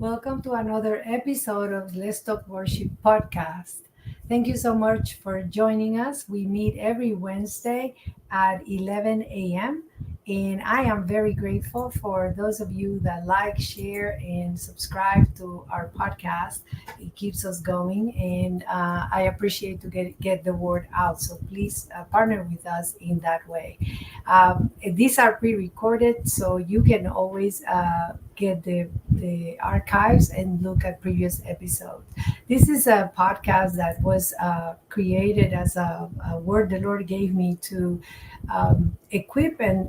Welcome to another episode of Let's Talk Worship podcast. Thank you so much for joining us. We meet every Wednesday at 11 a.m. And I am very grateful for those of you that like, share, and subscribe to our podcast. It keeps us going, and I appreciate to get the word out. So please partner with us in that way. These are pre-recorded, so you can always get the archives and look at previous episodes. This is a podcast that was created as a word the Lord gave me to equip and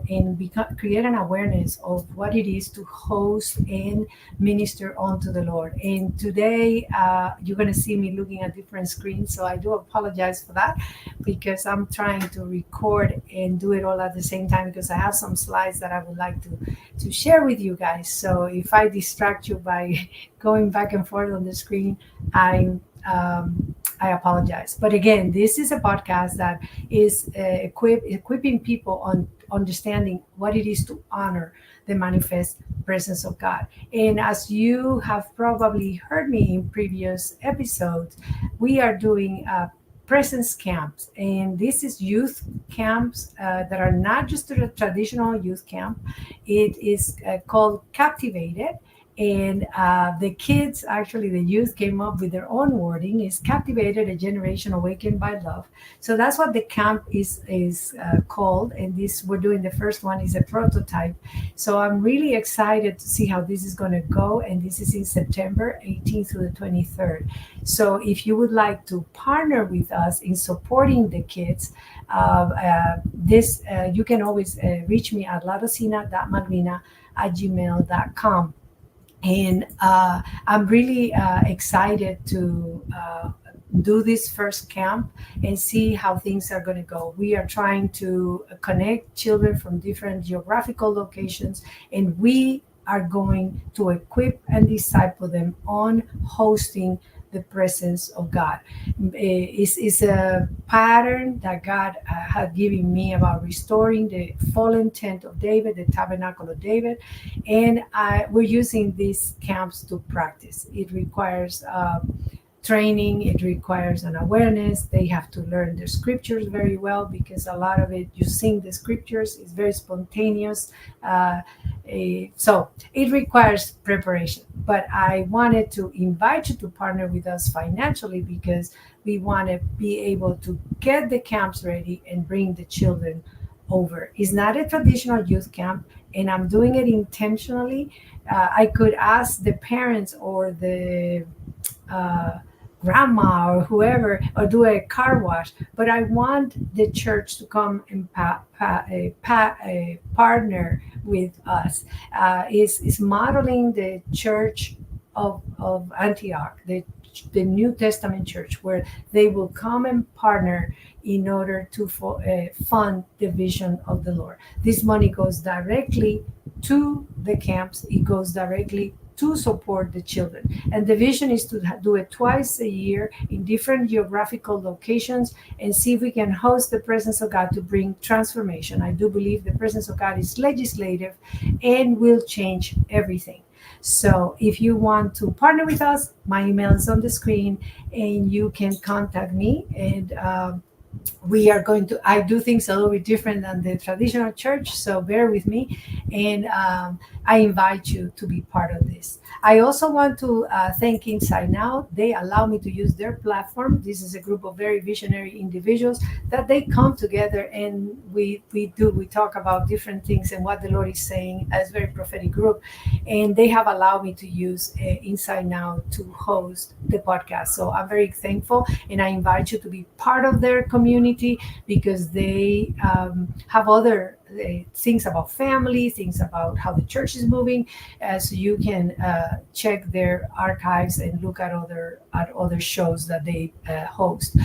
create an awareness of what it is to host and minister unto the Lord. And today you're going to see me looking at different screens, so I do apologize for that because I'm trying to record and do it all at the same time because I have some slides that I would like to share with you guys. So if I distract you by going back and forth on the screen, I apologize. But again, this is a podcast that is equipping people on understanding what it is to honor the manifest presence of God. And as you have probably heard me in previous episodes, we are doing presence camps, and this is youth camps that are not just a traditional youth camp. It is called Captivated, and the kids, actually the youth, came up with their own wording: is captivated, a generation awakened by love. So that's what the camp is called, and this, we're doing the first one, is a prototype. So I'm really excited to see how this is going to go, and this is in September 18th through the 23rd. So if you would like to partner with us in supporting the kids, you can always reach me at ladocina.malvina@gmail.com. And I'm really excited to do this first camp and see how things are going to go. We are trying to connect children from different geographical locations, and we are going to equip and disciple them on hosting the presence of God. It's a pattern that God had given me about restoring the fallen tent of David, the tabernacle of David, and we're using these camps to practice. It requires training, it requires an awareness. They have to learn the scriptures very well because a lot of it, you sing the scriptures, it's very spontaneous. So it requires preparation. But I wanted to invite you to partner with us financially because we want to be able to get the camps ready and bring the children over. It's not a traditional youth camp, and I'm doing it intentionally. I could ask the parents or the grandma or whoever, or do a car wash, but I want the church to come and partner with us. Is modeling the church of Antioch, the New Testament church, where they will come and partner in order to fund the vision of the Lord. This money goes directly to the camps. It goes directly to support the children. And the vision is to do it twice a year in different geographical locations and see if we can host the presence of God to bring transformation. I do believe the presence of God is legislative and will change everything. So if you want to partner with us, my email is on the screen and you can contact me. And I do things a little bit different than the traditional church, so bear with me. And I invite you to be part of this. I also want to thank Inside Now. They allow me to use their platform. This is a group of very visionary individuals that they come together, and we talk about different things and what the Lord is saying, as a very prophetic group. And they have allowed me to use Inside Now to host the podcast. So I'm very thankful, and I invite you to be part of their community because they have other things about family, things about how the church is moving. So you can check their archives and look at other shows that they host.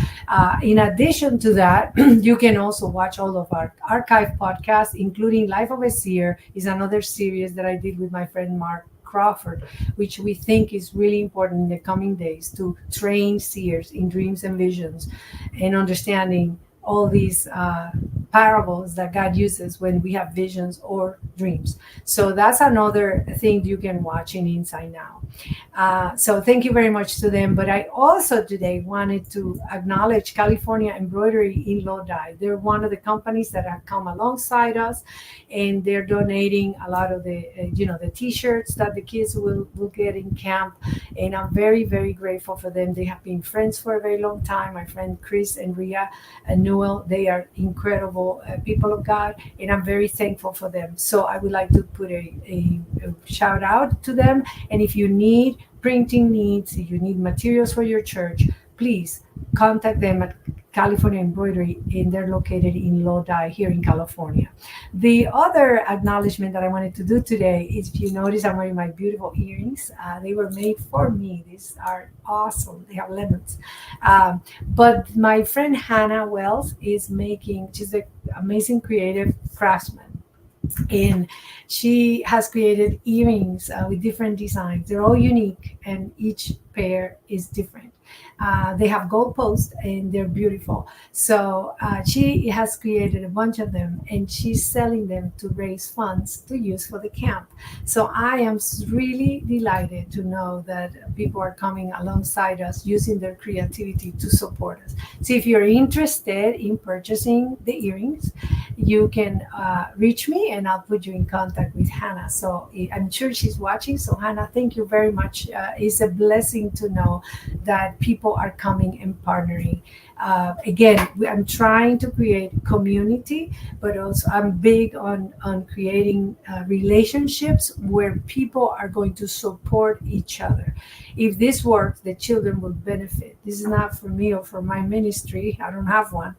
In addition to that, you can also watch all of our archive podcasts, including Life of a Seer is another series that I did with my friend Mark Crawford, which we think is really important in the coming days to train seers in dreams and visions and understanding all these parables that God uses when we have visions or dreams. So that's another thing you can watch in Inside Now. So thank you very much to them. But I also today wanted to acknowledge California Embroidery in Lodi. They're one of the companies that have come alongside us, and they're donating a lot of the the T-shirts that the kids will get in camp. And I'm very, very grateful for them. They have been friends for a very long time. My friend Chris and Ria and Newell, they are incredible people of God, and I'm very thankful for them. So I would like to put a shout out to them. And if you need printing needs, if you need materials for your church, please contact them at California Embroidery, and they're located in Lodi here in California. The other acknowledgement that I wanted to do today is, if you notice, I'm wearing my beautiful earrings. They were made for me. These are awesome. They have lemons. But my friend Hannah Wells is making, she's an amazing creative craftsman. And she has created earrings with different designs. They're all unique, and each pair is different. They have gold posts, and they're beautiful. So she has created a bunch of them, and she's selling them to raise funds to use for the camp. So I am really delighted to know that people are coming alongside us using their creativity to support us. So if you're interested in purchasing the earrings, you can reach me, and I'll put you in contact with Hannah. So I'm sure she's watching. So Hannah, thank you very much. It's a blessing to know that people are coming and partnering. Again, I'm trying to create community, but also I'm big on creating relationships where people are going to support each other. If this works, the children will benefit. This is not for me or for my ministry. I don't have one.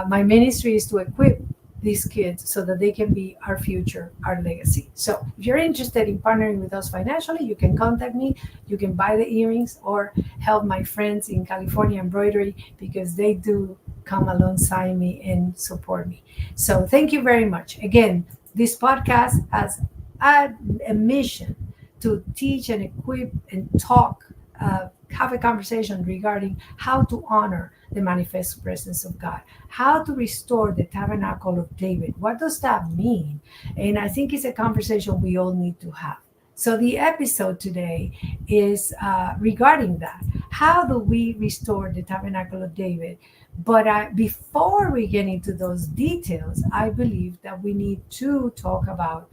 My ministry is to equip these kids so that they can be our future, our legacy. So if you're interested in partnering with us financially, you can contact me. You can buy the earrings or help my friends in California Embroidery, because they do come alongside me and support me. So thank you very much. Again, this podcast has a mission to teach and equip and talk, have a conversation regarding how to honor the manifest presence of God, how to restore the tabernacle of David. What does that mean? And I think it's a conversation we all need to have. So the episode today is regarding that. How do we restore the tabernacle of David? But before we get into those details, I believe that we need to talk about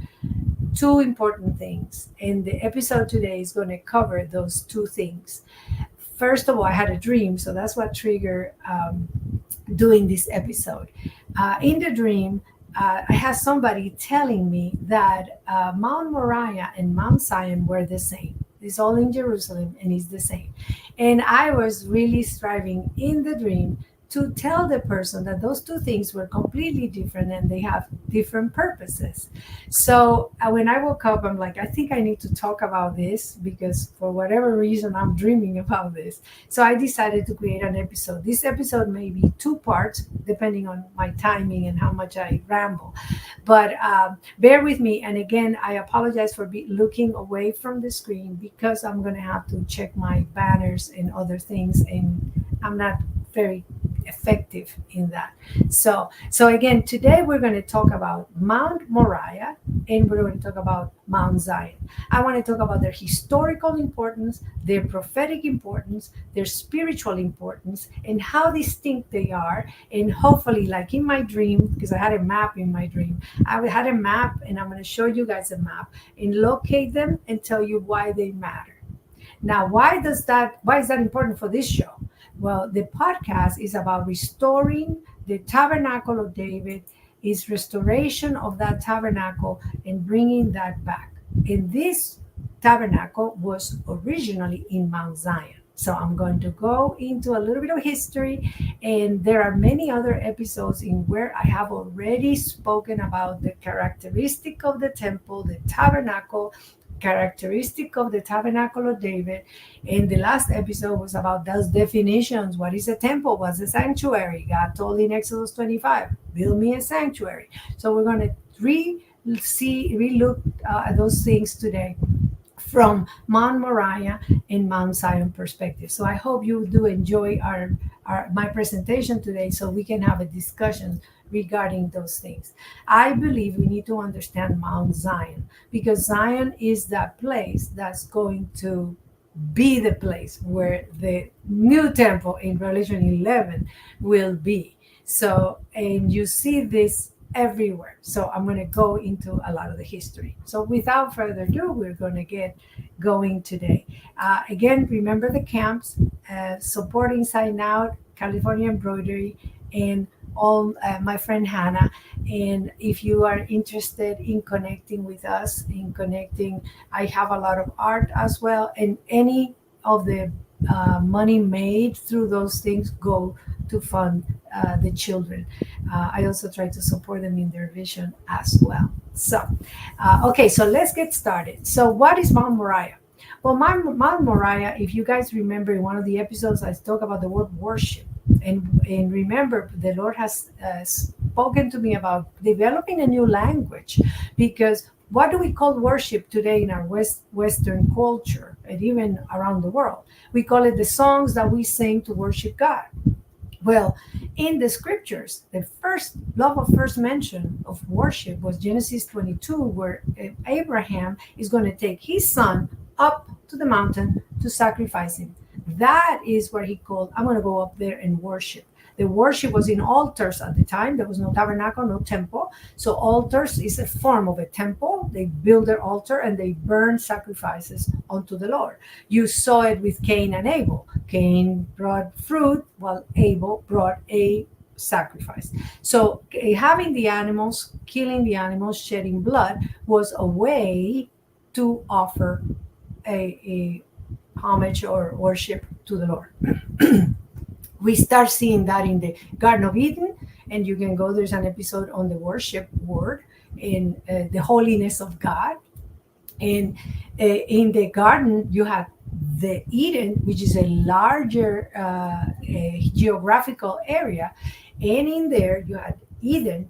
two important things. And the episode today is going to cover those two things. First of all, I had a dream, so that's what triggered doing this episode. In the dream, I had somebody telling me that Mount Moriah and Mount Zion were the same. It's all in Jerusalem, and it's the same. And I was really striving in the dream to tell the person that those two things were completely different and they have different purposes. So when I woke up, I'm like, I think I need to talk about this, because for whatever reason, I'm dreaming about this. So I decided to create an episode. This episode may be two parts, depending on my timing and how much I ramble. But bear with me. And again, I apologize for looking away from the screen, because I'm going to have to check my banners and other things. And I'm not very effective in that. So again, today we're going to talk about Mount Moriah, and we're going to talk about Mount Zion. I want to talk about their historical importance, their prophetic importance, their spiritual importance, and how distinct they are. And hopefully, like in my dream, because I had a map in my dream, I had a map, and I'm going to show you guys a map and locate them and tell you why they matter. Now, why is that important for this show? Well, the podcast is about restoring the tabernacle of David, is restoration of that tabernacle and bringing that back. And this tabernacle was originally in Mount Zion. So I'm going to go into a little bit of history, and there are many other episodes in where I have already spoken about the characteristic of the temple, the tabernacle, characteristic of the tabernacle of David. And the last episode was about those definitions. What is a temple? What's a sanctuary? God told in Exodus 25, build me a sanctuary. So we're going to relook at those things today. from Mount Moriah and Mount Zion perspective. So I hope you do enjoy our my presentation today so we can have a discussion regarding those things. I believe we need to understand Mount Zion because Zion is that place that's going to be the place where the new temple in Revelation 11 will be. So, and you see this everywhere. So, I'm going to go into a lot of the history. So, without further ado, we're going to get going today. Again, remember the camps, supporting Sign Out, California Embroidery, and all my friend Hannah. And if you are interested in connecting with us, in connecting, I have a lot of art as well, and any of the money made through those things go to fund the children. I also try to support them in their vision as well. So, okay, so let's get started. So, what is Mount Moriah? Well, Mount Moriah, if you guys remember in one of the episodes, I talk about the word worship. And remember, the Lord has spoken to me about developing a new language, because what do we call worship today in our Western culture and even around the world? We call it the songs that we sing to worship God. Well, in the scriptures, the first mention of worship was Genesis 22, where Abraham is going to take his son up to the mountain to sacrifice him. That is where he called, I'm going to go up there and worship. The worship was in altars at the time. There was no tabernacle, no temple. So altars is a form of a temple. They build their altar and they burn sacrifices unto the Lord. You saw it with Cain and Abel. Cain brought fruit while Abel brought a sacrifice. So having the animals, killing the animals, shedding blood was a way to offer a homage or worship to the Lord. We start seeing that in the Garden of Eden, and you can go, there's an episode on the worship word in the holiness of God. And in the garden, you have the Eden, which is a larger geographical area. And in there, you had Eden,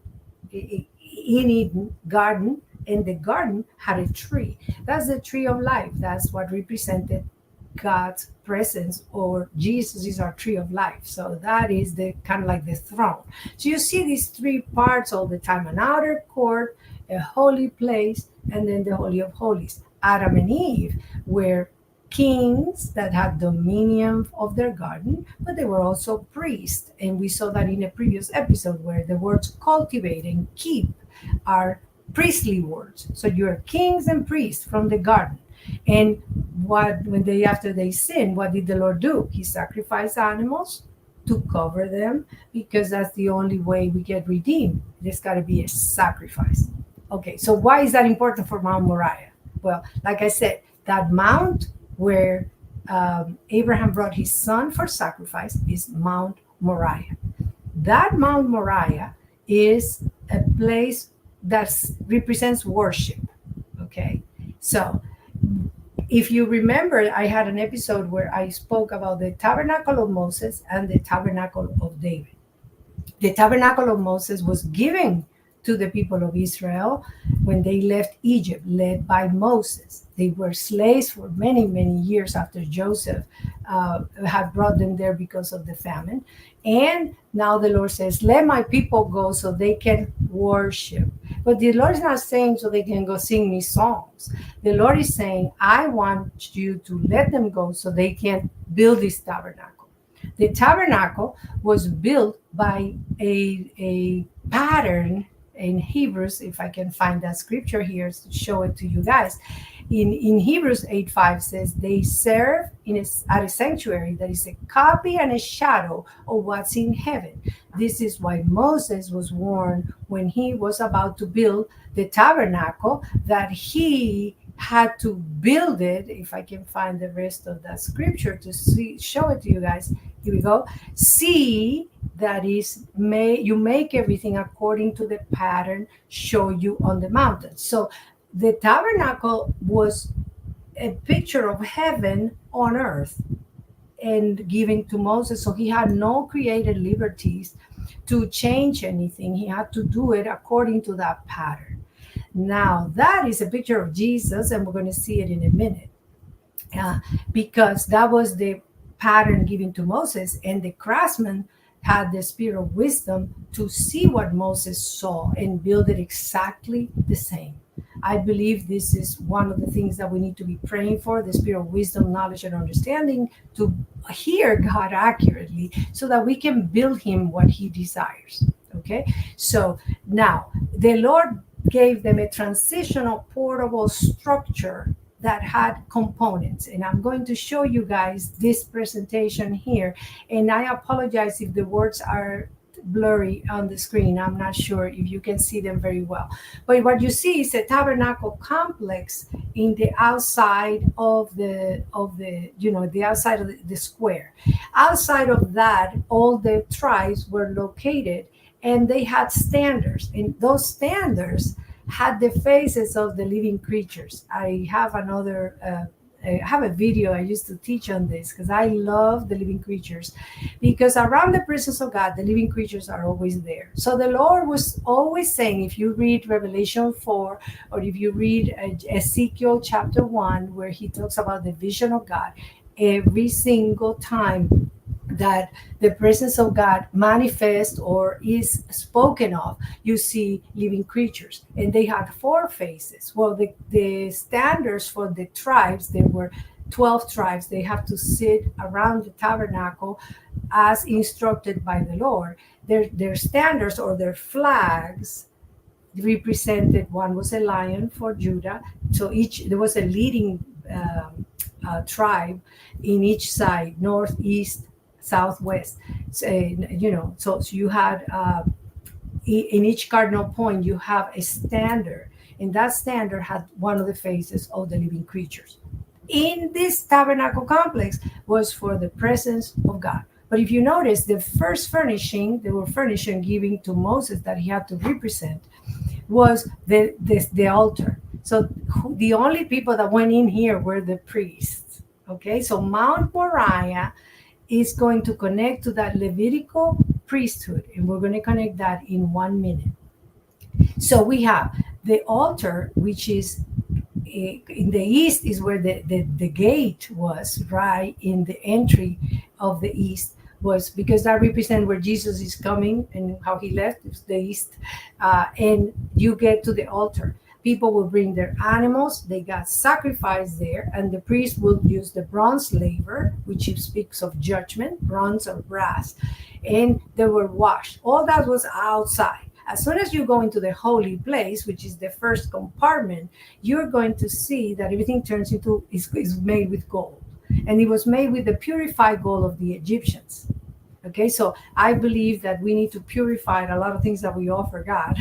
in Eden, garden, and the garden had a tree. That's the tree of life. That's what represented God's presence, or Jesus is our tree of life. So that is the kind of like the throne. So you see these three parts all the time: an outer court, a holy place, and then the Holy of Holies. Adam and Eve were kings that had dominion of their garden, but they were also priests. And we saw that in a previous episode where the words cultivate and keep are priestly words. So you're kings and priests from the garden. And after they sinned, what did the Lord do? He sacrificed animals to cover them, because that's the only way we get redeemed. There's got to be a sacrifice. Okay, so why is that important for Mount Moriah? Well, like I said, that mount where Abraham brought his son for sacrifice is Mount Moriah. That Mount Moriah is a place that represents worship. Okay, so if you remember, I had an episode where I spoke about the tabernacle of Moses and the tabernacle of David. The tabernacle of Moses was given to the people of Israel when they left Egypt, led by Moses. They were slaves for many, many years after Joseph had brought them there because of the famine. And now the Lord says, let my people go so they can worship. But the Lord is not saying so they can go sing me songs. The Lord is saying, I want you to let them go so they can build this tabernacle. The tabernacle was built by a pattern in Hebrews, if I can find that scripture here to show it to you guys. In Hebrews 8:5 says, they serve at a sanctuary that is a copy and a shadow of what's in heaven. This is why Moses was warned when he was about to build the tabernacle, that he had to build it. If I can find the rest of that scripture to show it to you guys. Here we go. See, that is, you make everything according to the pattern show you on the mountain. So the tabernacle was a picture of heaven on earth and given to Moses. So he had no created liberties to change anything. He had to do it according to that pattern. Now, that is a picture of Jesus, and we're going to see it in a minute, uh, because that was the pattern given to Moses, and the craftsman had the spirit of wisdom to see what Moses saw and build it exactly the same. I believe this is one of the things that we need to be praying for, the spirit of wisdom, knowledge, and understanding, to hear God accurately so that we can build him what he desires. Okay, so now the Lord gave them a transitional portable structure that had components, and I'm going to show you guys this presentation here, and I apologize if the words are blurry on the screen. I'm not sure if you can see them very well, but what you see is a tabernacle complex in the outside of the outside of the square. Outside of that, all the tribes were located, and they had standards, and those standards had the faces of the living creatures. I have I have a video I used to teach on this, because I love the living creatures, because around the presence of God, the living creatures are always there. So the Lord was always saying, if you read Revelation 4, or if you read Ezekiel chapter 1, where he talks about the vision of God, every single time that the presence of God manifests or is spoken of, you see living creatures, and they had four faces. Well, the standards for the tribes, there were 12 tribes. They have to sit around the tabernacle as instructed by the Lord. Their standards, or their flags, represented, one was a lion for Judah. So there was a leading tribe in each side, north, east, southwest. So, so you had in each cardinal point you have a standard, and that standard had one of the faces of the living creatures. In this tabernacle complex was for the presence of God. But if you notice, the first furnishing, they were furnishing giving to Moses that he had to represent, was the altar. So the only people that went in here were the priests. Okay, so Mount Moriah is going to connect to that Levitical priesthood, and we're going to connect that in 1 minute. So we have the altar, which is in the east, is where the gate was, right in the entry of the east, was because that represents where Jesus is coming and how he left. It's the east, and you get to the altar. People will bring their animals, they got sacrificed there, and the priest will use the bronze laver, which speaks of judgment, bronze or brass, and they were washed. All that was outside. As soon as you go into the holy place, which is the first compartment, you're going to see that everything turns into is made with gold, and it was made with the purified gold of the Egyptians. Okay, so I believe that we need to purify a lot of things that we offer God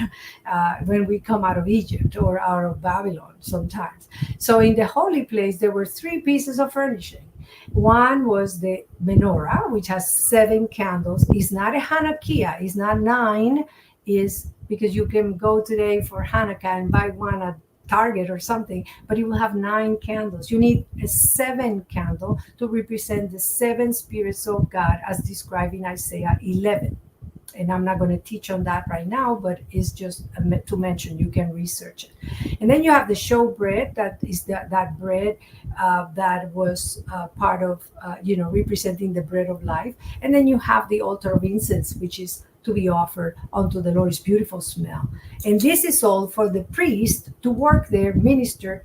when we come out of Egypt or out of Babylon sometimes. So in the holy place, there were three pieces of furnishing. One was the menorah, which has 7 candles. It's not a Hanukkah, it's not 9, is because you can go today for Hanukkah and buy one at Target or something, but you will have 9 candles. You need a 7th candle to represent the 7 spirits of God as described in Isaiah 11. And I'm not going to teach on that right now, but it's just to mention, you can research it. And then you have the show bread, that is that bread that was part of, representing the bread of life. And then you have the altar of incense, which is to be offered unto the Lord's beautiful smell. And this is all for the priest to work there, minister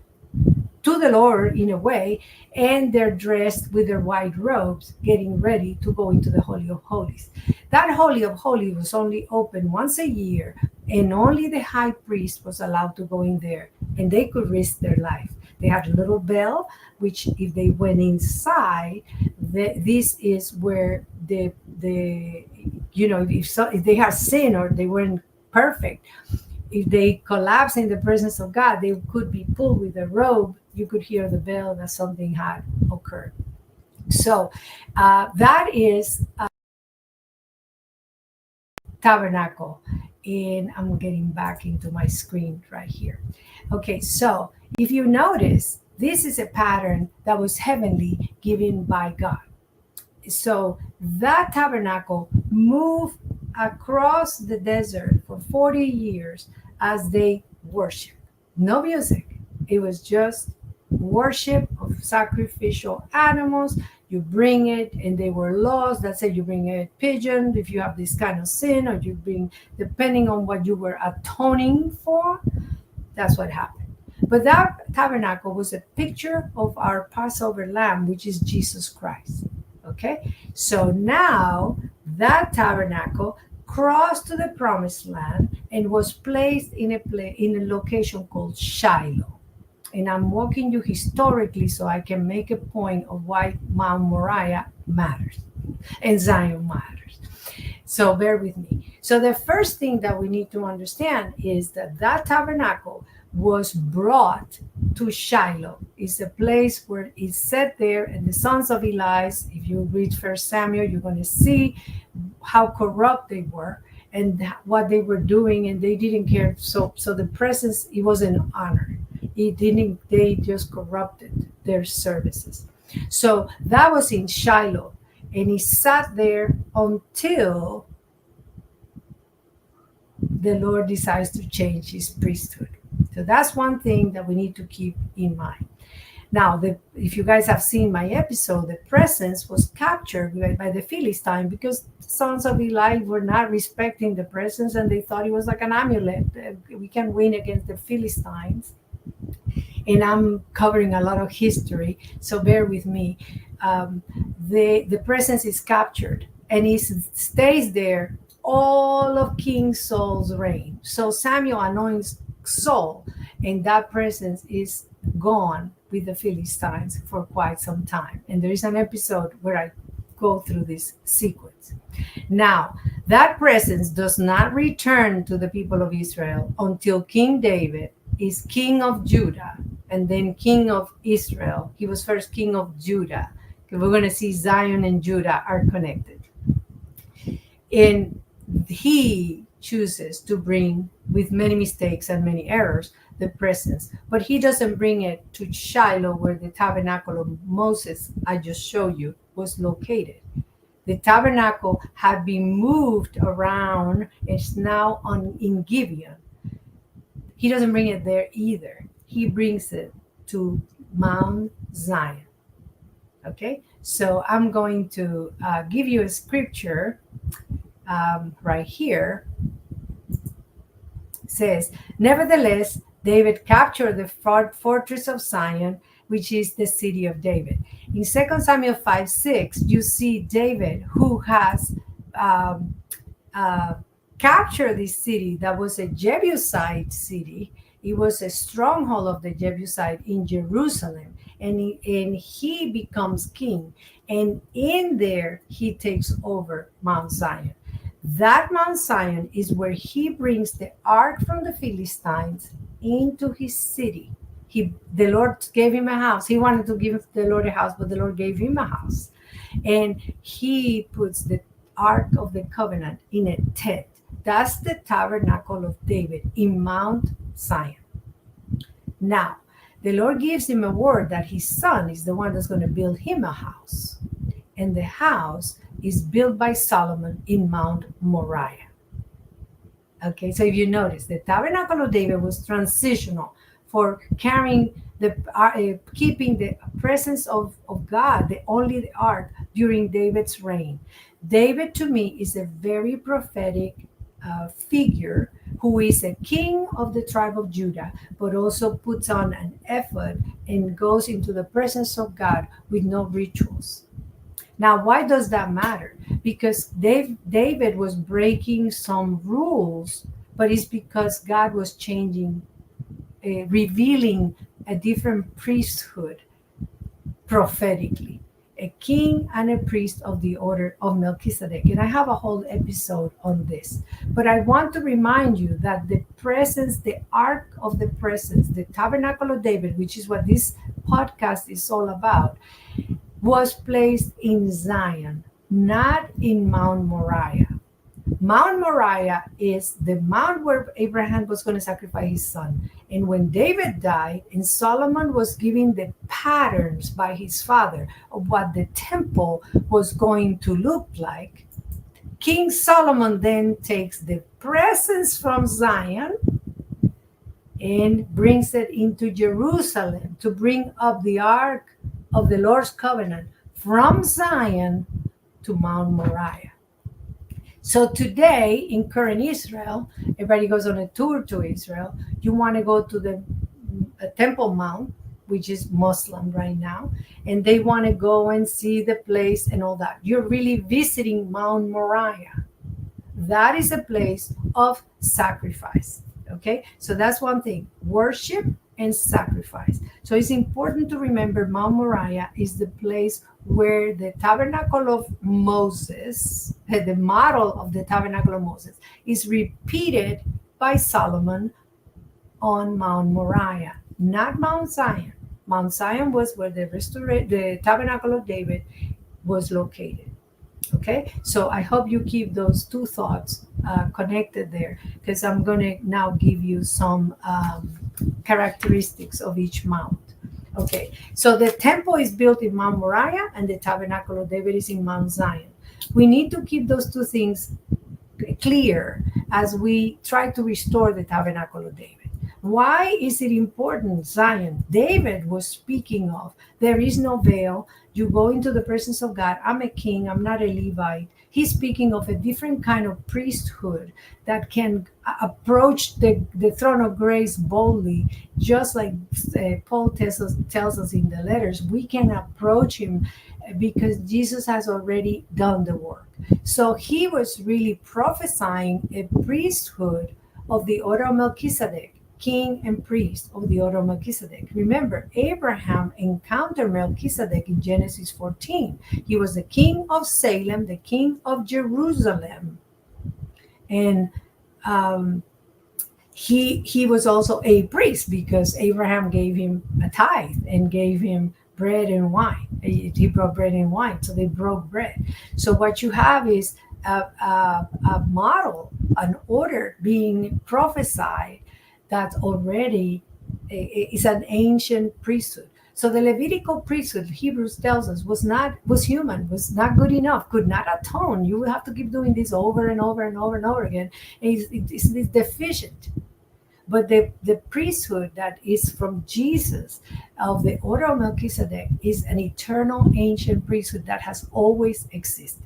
to the Lord in a way, and they're dressed with their white robes, getting ready to go into the Holy of Holies. That Holy of Holies was only open once a year, and only the high priest was allowed to go in there, and they could risk their life. They had a little bell, which if they went inside, this is where if they had sin or they weren't perfect, if they collapse in the presence of God, they could be pulled with a robe. You could hear the bell that something had occurred. So that is tabernacle. And I'm getting back into my screen right here. Okay, so if you notice, this is a pattern that was heavenly given by God. So that tabernacle moved across the desert for 40 years as they worship. no music. It was just worship of sacrificial animals. You bring it, and they were laws that said you bring a pigeon if you have this kind of sin, or you bring, depending on what you were atoning for. That's what happened. But that tabernacle was a picture of our Passover lamb, which is Jesus Christ. Okay? So now that tabernacle crossed to the promised land and was placed in a location called Shiloh. And I'm walking you historically so I can make a point of why Mount Moriah matters and Zion matters. So bear with me. So the first thing that we need to understand is that that tabernacle was brought to Shiloh. It's a place where it's set there, and the sons of Eli, if you read First Samuel, you're going to see how corrupt they were and what they were doing, and they didn't care. So the presence, it wasn't honored. It didn't. They just corrupted their services. So that was in Shiloh, and he sat there until the Lord decides to change his priesthood. So that's one thing that we need to keep in mind. Now, if you guys have seen my episode, the presence was captured by the Philistine because the sons of Eli were not respecting the presence, and they thought it was like an amulet. We can win against the Philistines. And I'm covering a lot of history, so bear with me. The presence is captured, and it stays there all of King Saul's reign. So Samuel anoints Saul, and that presence is gone with the Philistines for quite some time. And there is an episode where I go through this sequence. Now, that presence does not return to the people of Israel until King David is king of Judah and then king of Israel. He was first king of Judah. We're going to see Zion and Judah are connected. And he chooses to bring, with many mistakes and many errors, the presence. But he doesn't bring it to Shiloh, where the tabernacle of Moses I just showed you was located. The tabernacle had been moved around. It's now in Gibeon. He doesn't bring it there either. He brings it to Mount Zion. Okay, so I'm going to give you a scripture right here. It says, nevertheless, David captured the fortress of Zion, which is the city of David. In 2 Samuel 5:6, you see David, who has captured this city that was a Jebusite city. It was a stronghold of the Jebusite in Jerusalem, and he becomes king. And in there, he takes over Mount Zion. That Mount Zion is where he brings the ark from the Philistines into his city. The Lord gave him a house. He wanted to give the Lord a house, but the Lord gave him a house. And he puts the Ark of the Covenant in a tent. That's the tabernacle of David in Mount Zion. Now, the Lord gives him a word that his son is the one that's going to build him a house. And the house is built by Solomon in Mount Moriah. Okay, so if you notice, the tabernacle of David was transitional for carrying keeping the presence of God, the ark, during David's reign. David, to me, is a very prophetic figure who is a king of the tribe of Judah, but also puts on an effort and goes into the presence of God with no rituals. Now, why does that matter? Because David was breaking some rules, but it's because God was changing, revealing a different priesthood prophetically. A king and a priest of the order of Melchizedek. And I have a whole episode on this. But I want to remind you that the presence, the ark of the presence, the tabernacle of David, which is what this podcast is all about, was placed in Zion, not in Mount Moriah. Mount Moriah is the mount where Abraham was going to sacrifice his son. And when David died and Solomon was giving the patterns by his father of what the temple was going to look like, King Solomon then takes the presence from Zion and brings it into Jerusalem to bring up the ark of the Lord's covenant from Zion to Mount Moriah. So today in current Israel, everybody goes on a tour to Israel. You want to go to the Temple Mount, which is Muslim right now, and they want to go and see the place and all that. You're really visiting Mount Moriah. That is a place of sacrifice. Okay, so that's one thing: worship and sacrifice. So it's important to remember Mount Moriah is the place where the tabernacle of Moses, the model of the tabernacle of Moses, is repeated by Solomon on Mount Moriah, not Mount Zion. Mount Zion was where the tabernacle of David was located. Okay, so I hope you keep those two thoughts connected there, because I'm going to now give you some characteristics of each mount. Okay, so the temple is built in Mount Moriah and the tabernacle of David is in Mount Zion. We need to keep those two things clear as we try to restore the tabernacle of David. Why is it important? Zion, David was speaking of, there is no veil. You go into the presence of God. I'm a king. I'm not a Levite. He's speaking of a different kind of priesthood that can approach the throne of grace boldly, just like Paul tells us in the letters. We can approach him because Jesus has already done the work. So he was really prophesying a priesthood of the order of Melchizedek, king and priest of the order of Melchizedek. Remember, Abraham encountered Melchizedek in Genesis 14. He was the king of Salem, the king of Jerusalem. And he was also a priest because Abraham gave him a tithe and gave him bread and wine. He brought bread and wine, so they broke bread. So what you have is a model, an order being prophesied that already is an ancient priesthood. So the Levitical priesthood, Hebrews tells us, was human, was not good enough, could not atone. You will have to keep doing this over and over and over and over again. And it's deficient. But the priesthood that is from Jesus of the order of Melchizedek is an eternal ancient priesthood that has always existed.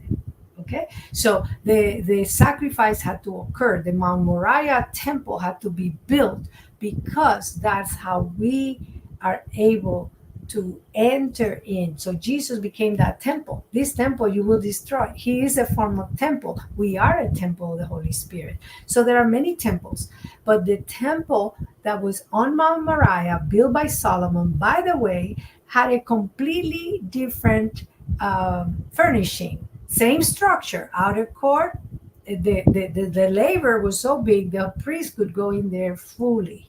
Okay, so the sacrifice had to occur. The Mount Moriah temple had to be built because that's how we are able to enter in. So Jesus became that temple. This temple you will destroy. He is a form of temple. We are a temple of the Holy Spirit. So there are many temples, but the temple that was on Mount Moriah, built by Solomon, by the way, had a completely different furnishing. Same structure, outer court. The labor was so big the priest could go in there fully.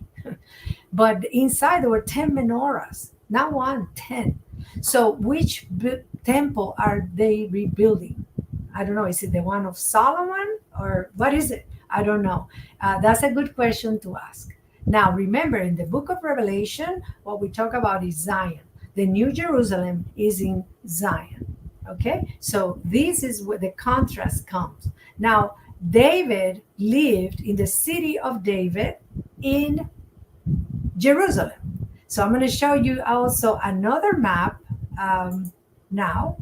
But inside there were 10 menorahs, not one, 10. So which temple are they rebuilding? I don't know. Is it the one of Solomon or what is it? I don't know. That's a good question to ask. Now, remember, in the book of Revelation, what we talk about is Zion. The New Jerusalem is in Zion. Okay, so this is where the contrast comes. Now, David lived in the city of David in Jerusalem. So I'm going to show you also another map now.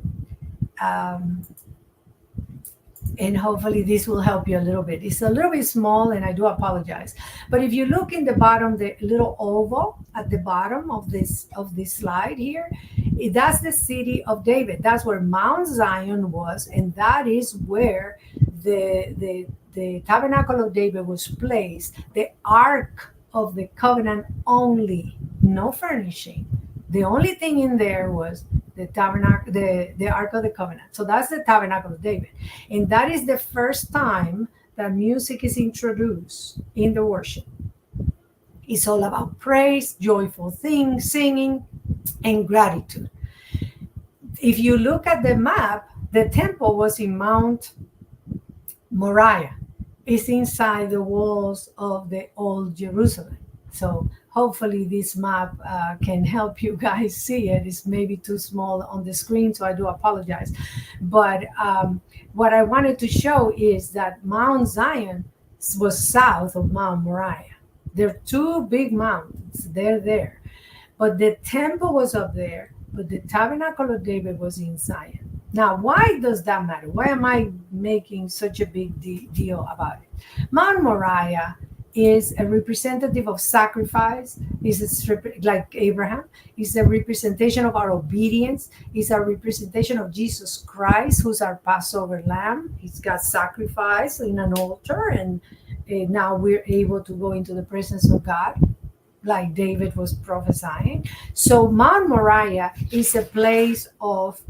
And hopefully this will help you a little bit. It's a little bit small and I do apologize. But if you look in the bottom, the little oval at the bottom of this slide here, that's the city of David. That's where Mount Zion was. And that is where the tabernacle of David was placed. The Ark of the Covenant only, no furnishing. The only thing in there was the tabernacle, the Ark of the Covenant. So that's the tabernacle of David. And that is the first time that music is introduced in the worship. It's all about praise, joyful things, singing, and gratitude. If you look at the map, the temple was in Mount Moriah. It's inside the walls of the old Jerusalem. So hopefully this map can help you guys see it. It's maybe too small on the screen, so I do apologize. But what I wanted to show is that Mount Zion was south of Mount Moriah. They're two big mountains. They're there. But the temple was up there, but the tabernacle of David was in Zion. Now, why does that matter? Why am I making such a big deal about it? Mount Moriah is a representative of sacrifice, is like Abraham, is a representation of our obedience, is a representation of Jesus Christ, who's our Passover lamb. He's got sacrifice in an altar, and now we're able to go into the presence of God like David was prophesying. So Mount Moriah is a place of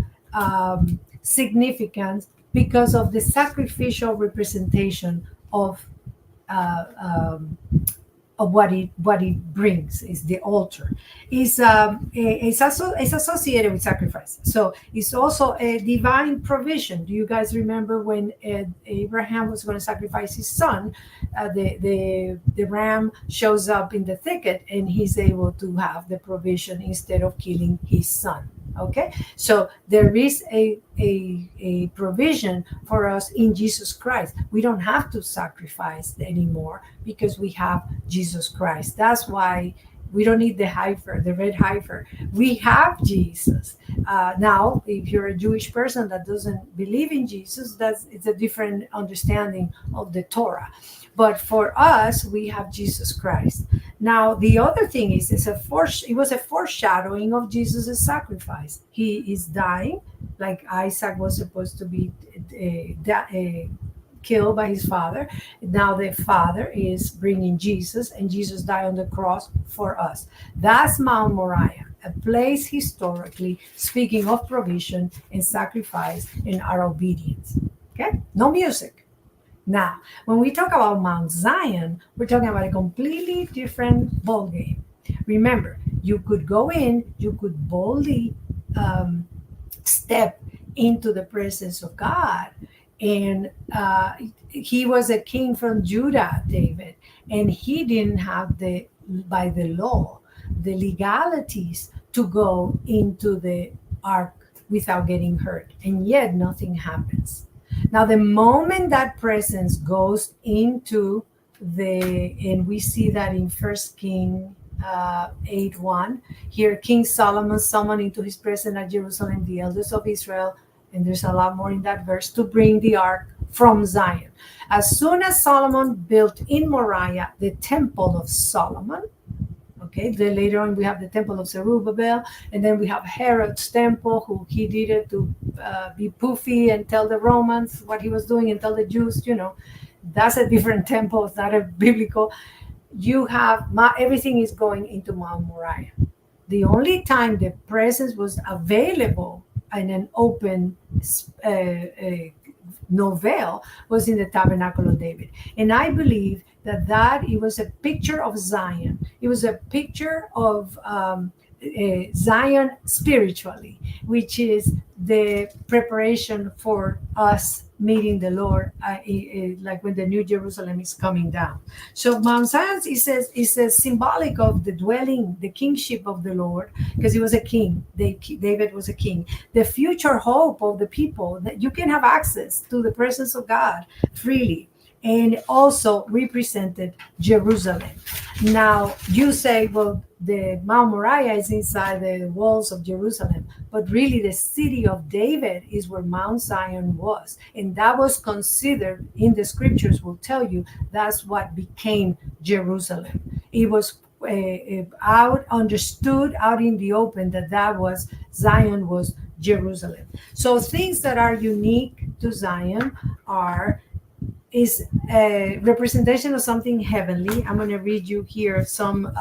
significance because of the sacrificial representation uh, um, of what it brings. Is the altar is it's associated with sacrifice, so it's also a divine provision. Do you guys remember when Abraham was going to sacrifice his son? The ram shows up in the thicket and he's able to have the provision instead of killing his son. Okay, so there is a provision for us in Jesus Christ. We don't have to sacrifice anymore because we have Jesus Christ. That's why we don't need the heifer, the red heifer. We have Jesus. Now, if you're a Jewish person that doesn't believe in Jesus, it's a different understanding of the Torah. But for us, we have Jesus Christ. Now, the other thing is, it was a foreshadowing of Jesus' sacrifice. He is dying, like Isaac was supposed to be killed by his father. Now the father is bringing Jesus, and Jesus died on the cross for us. That's Mount Moriah, a place historically speaking of provision and sacrifice and our obedience. Okay, no music. Now, when we talk about Mount Zion, we're talking about a completely different ballgame. Remember, you could go in, you could boldly step into the presence of God. And he was a king from Judah, David, and he didn't have by the law, the legalities to go into the ark without getting hurt. And yet nothing happens. Now, the moment that presence goes into and we see that in First King 8:1, here King Solomon summoned into his presence at Jerusalem the elders of Israel, and there's a lot more in that verse, to bring the ark from Zion. As soon as Solomon built in Moriah the temple of Solomon, okay, then later on we have the temple of Zerubbabel, and then we have Herod's temple, who he did it to be poofy and tell the Romans what he was doing and tell the Jews, that's a different temple. It's not a biblical. You have everything is going into Mount Moriah. The only time the presence was available in an open veil was in the tabernacle of David. And I believe that it was a picture of Zion. It was a picture of Zion spiritually, which is the preparation for us meeting the Lord, like when the New Jerusalem is coming down. So Mount Zion is a symbolic of the dwelling, the kingship of the Lord, because he was a king. David was a king. The future hope of the people, that you can have access to the presence of God freely. And also represented Jerusalem. Now, you say, well, the Mount Moriah is inside the walls of Jerusalem, but really the city of David is where Mount Zion was. And that was considered, in the scriptures will tell you, that's what became Jerusalem. It was understood out in the open that was Zion was Jerusalem. So things that are unique to Zion is a representation of something heavenly. I'm going to read you here some.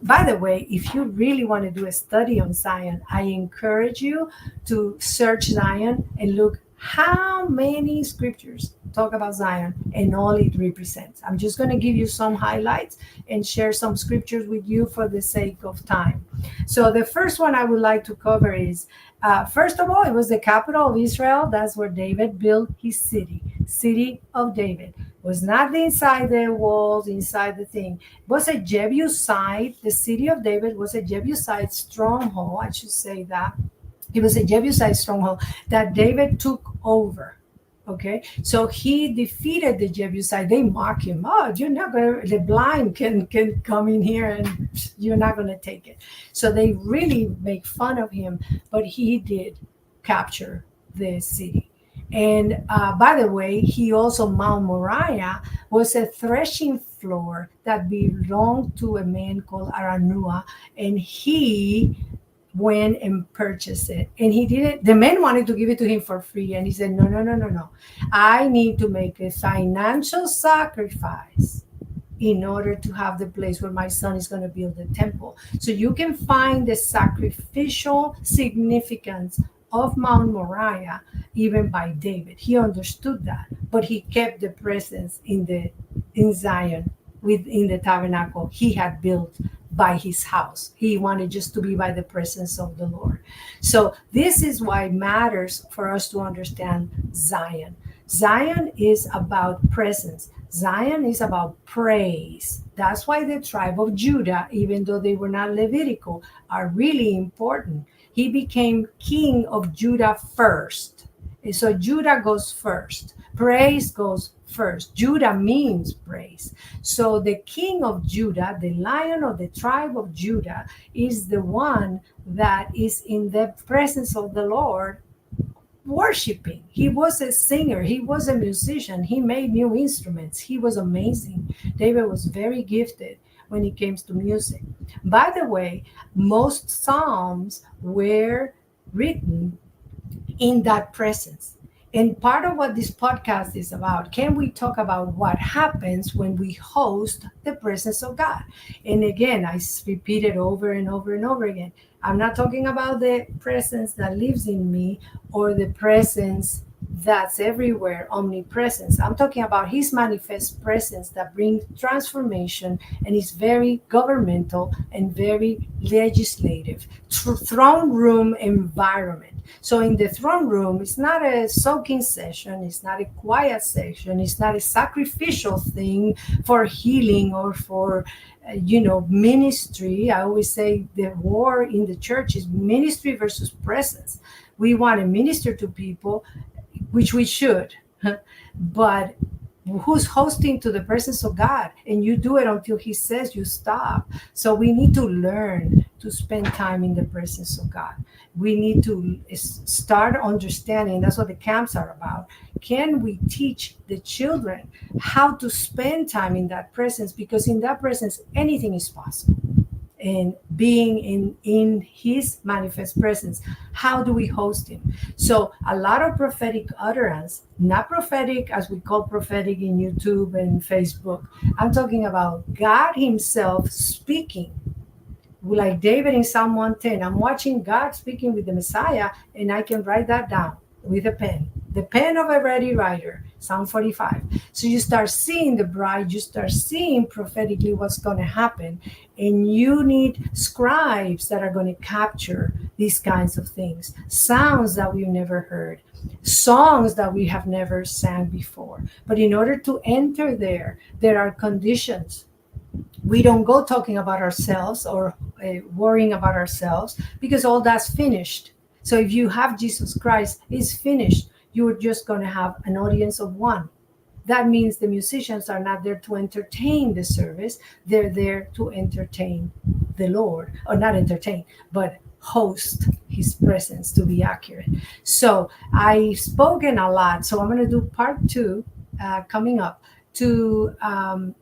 By the way, if you really want to do a study on Zion, I encourage you to search Zion and look how many scriptures talk about Zion and all it represents. I'm just going to give you some highlights and share some scriptures with you for the sake of time. So the first one I would like to cover is, first of all, it was the capital of Israel. That's where David built his city of David. It was not inside the walls, inside the thing. It was a Jebusite. The city of David was a Jebusite stronghold. I should say that. It was a Jebusite stronghold that David took over. Okay, so he defeated the Jebusite. They mock him. Oh, you're not gonna. The blind can come in here, and you're not gonna take it. So they really make fun of him. But he did capture the city. And by the way, he also Mount Moriah was a threshing floor that belonged to a man called Aranua, and he went and purchased it. And he didn't, the man wanted to give it to him for free. And he said, no, no, no, no, no. I need to make a financial sacrifice in order to have the place where my son is going to build the temple. So you can find the sacrificial significance of Mount Moriah even by David. He understood that, but he kept the presence in Zion within the tabernacle he had built by his house. He wanted just to be by the presence of the Lord. So this is why it matters for us to understand Zion. Zion is about presence. Zion is about praise. That's why the tribe of Judah, even though they were not Levitical, are really important. He became king of Judah first. And so Judah goes first. Praise goes first. Judah means praise. So the king of Judah, the lion of the tribe of Judah, is the one that is in the presence of the Lord worshiping. He was a singer, he was a musician, he made new instruments, he was amazing. David was very gifted when it came to music. By the way, most psalms were written in that presence. And part of what this podcast is about, can we talk about what happens when we host the presence of God? And again, I repeat it over and over and over again. I'm not talking about the presence that lives in me or the presence that's everywhere, omnipresence. I'm talking about his manifest presence that brings transformation and is very governmental and very legislative. Throne room environment. So in the throne room, it's not a soaking session, it's not a quiet session, it's not a sacrificial thing for healing or for ministry. I always say the war in the church is ministry versus presence. We want to minister to people, which we should, but who's hosting to the presence of God? And you do it until he says you stop. So we need to learn to spend time in the presence of God. We need to start understanding. That's what the camps are about. Can we teach the children how to spend time in that presence? Because in that presence, anything is possible. And being in his manifest presence, how do we host him? So a lot of prophetic utterance, not prophetic as we call prophetic in YouTube and Facebook. I'm talking about God himself speaking. Like David in Psalm 110, I'm watching God speaking with the Messiah, and I can write that down with a pen, the pen of a ready writer, Psalm 45. So you start seeing the bride, you start seeing prophetically what's going to happen, and you need scribes that are going to capture these kinds of things, sounds that we've never heard, songs that we have never sang before. But in order to enter there are conditions. We don't go talking about ourselves or worrying about ourselves, because all that's finished. So if you have Jesus Christ, it's finished. You're just going to have an audience of one. That means the musicians are not there to entertain the service. They're there to entertain the Lord, or not entertain, but host his presence, to be accurate. So I've spoken a lot. So I'm going to do part 2 coming up, to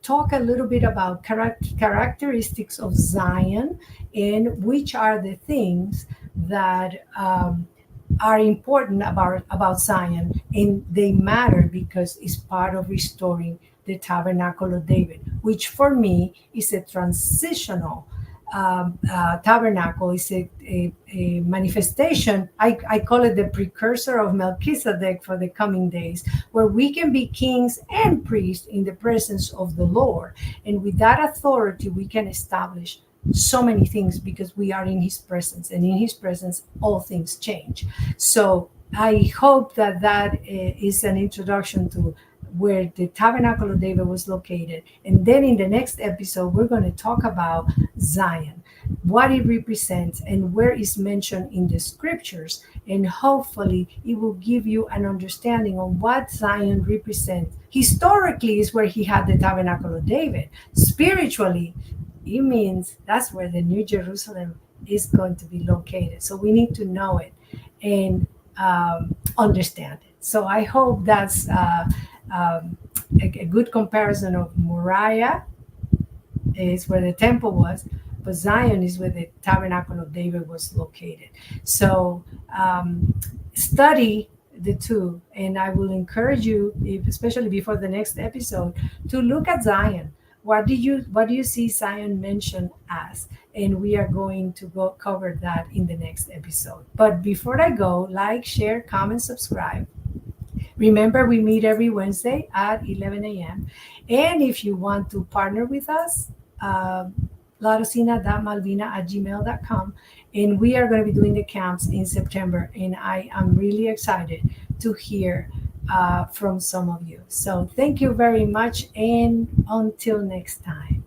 talk a little bit about characteristics of Zion and which are the things that are important about Zion, and they matter because it's part of restoring the tabernacle of David, which for me is a transitional tabernacle. Is a manifestation. I call it the precursor of Melchizedek for the coming days, where we can be kings and priests in the presence of the Lord. And with that authority, we can establish so many things because we are in his presence, and in his presence, all things change. So I hope that is an introduction to where the tabernacle of David was located. And then in the next episode, we're going to talk about Zion. what it represents and where it's mentioned in the scriptures. And hopefully it will give you an understanding on what Zion represents. Historically is where he had the tabernacle of David. Spiritually, it means that's where the New Jerusalem is going to be located. So we need to know it and understand it. So I hope that's a good comparison of Moriah is where the temple was, but Zion is where the tabernacle of David was located. So study the two, and I will encourage you, especially before the next episode, to look at Zion. What do you see Zion mentioned as? And we are going to go cover that in the next episode. But before I go, like, share, comment, subscribe. Remember, we meet every Wednesday at 11 a.m. And if you want to partner with us, larosina.malvina@gmail.com. And we are going to be doing the camps in September. And I am really excited to hear from some of you. So thank you very much. And until next time.